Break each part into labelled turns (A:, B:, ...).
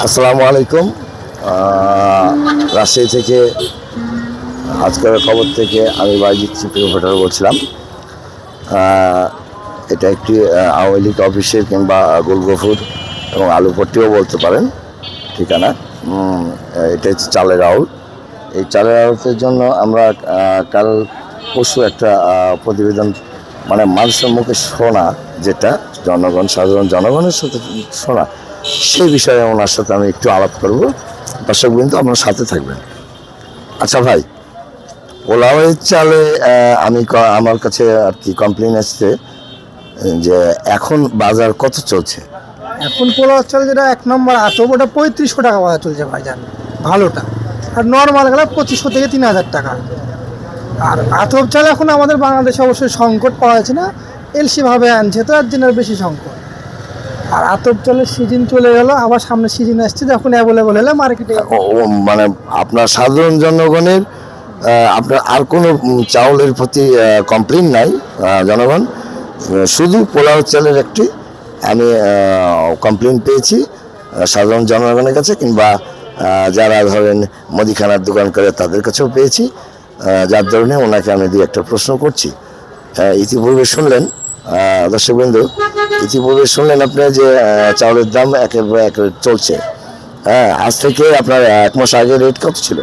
A: আসসালামু আলাইকুম। রাজশাহী থেকে আজকের খবর থেকে আমি বাইজিৎ চিফ রিপোর্টার বলছিলাম। এটা একটি আওয়ামী লীগ অফিসের কিংবা গোলগফুর এবং আলুপট্টিও বলতে পারেন ঠিকানা। এটা হচ্ছে চালের আউট। এই চালের আউটের জন্য আমরা কাল পরশু একটা প্রতিবেদন, মানে মানুষের মুখে শোনা, যেটা সাধারণ জনগণের সাথে শোনা, সেই বিষয়ে ওনার সাথে আমি একটু আলাপ করবো। দর্শক বিন্দু আপনার সাথে থাকবেন। আচ্ছা ভাই, পোলাওয়ের চালে আমার কাছে আর কি কমপ্লেন এসছে যে এখন বাজার কত চলছে?
B: এখন পোলাও চাল যেটা 1 নম্বর আতপ, ওটা 3500 টাকা বাজার চলছে ভাইজান, ভালোটা। আর নর্মাল গেলে 2500 থেকে 3000 টাকা। আর আতপ চাল এখন আমাদের বাংলাদেশে অবশ্যই সংকট পাওয়া যাচ্ছে না, এলসি ভাবে আনছে, তো এর জন্য বেশি সংকট। আর আতপ চালের সিজন চলে গেল, আবার সামনে সিজন আসছে, যখন অ্যাভেলেবল হলে মার্কেটে।
A: মানে আপনার সাধারণ জনগণের আপনার আর কোনো চাউলের প্রতি কমপ্লেন নাই। জনগণ শুধু পোলাও চালের একটি আমি কমপ্লেন পেয়েছি সাধারণ জনগণের কাছে, কিংবা যারা ধরেন মুদিখানার দোকান করে তাদের কাছেও পেয়েছি। যার ধরনে ওনাকে আমি দিয়ে একটা প্রশ্ন করছি। ইতিপূর্বে শুনলেন দর্শকবৃন্দু, ইতিপূর্বে শুনলেন আপনি যে চাউলের দাম একেবারে এক চলছে। আজ থেকে আপনার 1 মাস আগে রেট কত ছিল?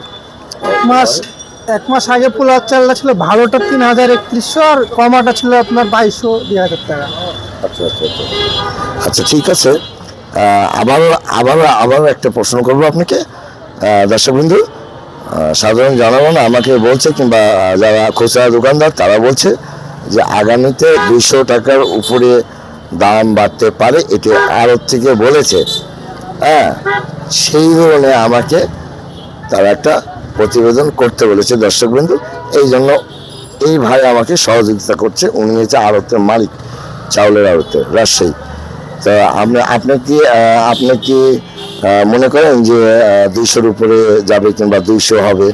B: এক মাস আগে পোলাও চালটা ছিল ভালোটা 3031 আর কমাটা ছিল আপনার 2200-2000 টাকা।
A: আচ্ছা, ঠিক আছে। আবারও একটা প্রশ্ন করবো আপনাকে। দর্শকবৃন্দু, সাধারণ জনগণ আমাকে বলছে, কিংবা যারা খুচরা দোকানদার তারা বলছে যে আগামীতে 200 টাকার উপরে দাম বাড়তে পারে, এটি আড়ত থেকে বলেছে। সেই ধরনের আমাকে তারা একটা প্রতিবেদন করতে বলেছে দর্শকবৃন্দু। এই জন্য এই ভাই আমাকে সহযোগিতা করছে। উনি হচ্ছে আড়তের মালিক, চাউলের আড়তের, রাজশাহী। তো আপনি কি মনে করেন যে 200-র উপরে যাবে, কিংবা 200 হবে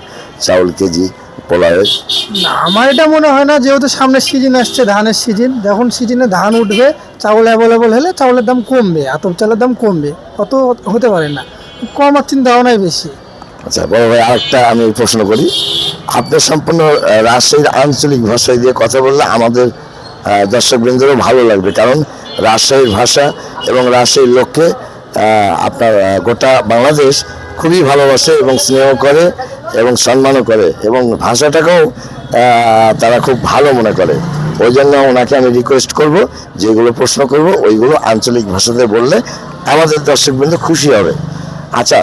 A: চাউল কেজি পোলাওয়ের?
B: না, আমার এটা মনে হয় না, যেহেতু সামনে সিজন আসছে, ধানের সিজন, যখন সিজনে ধান উঠবে, চাউল অ্যাভেলেবল হলে চাউলের দাম কমবে, আতপ চালের দাম কমবে, কত হতে পারে না, কমার চিন্তা ভাবনাই বেশি।
A: আচ্ছা বড় ভাই, আরেকটা আমি প্রশ্ন করি। আপনি সম্পূর্ণ রাজশাহীর আঞ্চলিক ভাষায় দিয়ে কথা বললে আমাদের দর্শকবৃন্দরও ভালো লাগবে, কারণ রাজশাহীর ভাষা এবং রাজশাহীর লোককে আপনার গোটা বাংলাদেশ খুবই ভালোবাসে এবং স্নেহ করে এবং সম্মানও করে, এবং ভাষাটাকেও তারা খুব ভালো মনে করে। ওই জন্য ওনাকে আমি রিকোয়েস্ট করব, যেগুলো প্রশ্ন করব ওইগুলো আঞ্চলিক ভাষাতে বললে আমাদের দর্শকবৃন্দ খুশি হবে। আচ্ছা,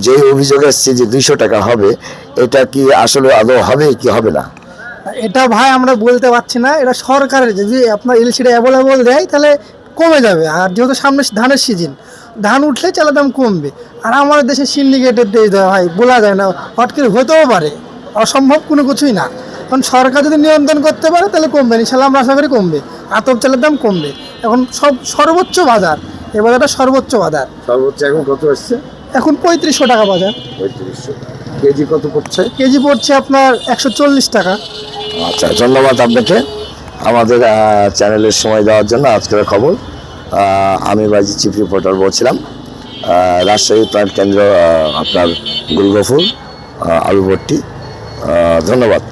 A: যে অভিযোগ আসছে যে 200 টাকা হবে, এটা কি আসলে আদৌ হবে কি হবে না?
B: এটা ভাই আমরা বলতে পারছি না, এটা সরকারের, যদি আপনার এলসিটা অ্যাভেলেবল দেয় তাহলে কমে যাবে। আর যেহেতু সামনে ধানের সিজন, ধান উঠলে চালের দাম কমবে। আর আমাদের দেশে সিন্ডিকেটের দেশ দেওয়া হয়, বলা যায় না, হট করে হতেও পারে, অসম্ভব কোনো কিছুই না। কারণ সরকার যদি নিয়ন্ত্রণ করতে পারে তাহলে কমবে, ইনশাল্লাহ আমরা আশা করি কমবে, আতপ চালের দাম কমবে। এখন সর্বোচ্চ বাজার, এ বাজারটা সর্বোচ্চ বাজার।
A: সর্বোচ্চ এখন কত আসছে?
B: এখন 3500 টাকা বাজার।
A: 3500। কেজি কত পড়ছে?
B: কেজি পড়ছে আপনার 140 টাকা।
A: আচ্ছা, ধন্যবাদ আপনাকে আমাদের চ্যানেলের সময় দেওয়ার জন্য। আজকের খবর, আমি বাইজিৎ চিফ রিপোর্টার বলছিলাম। রাজশাহী প্রাণ কেন্দ্র আপনার গোলগফুর, আলুভট্টি। ধন্যবাদ।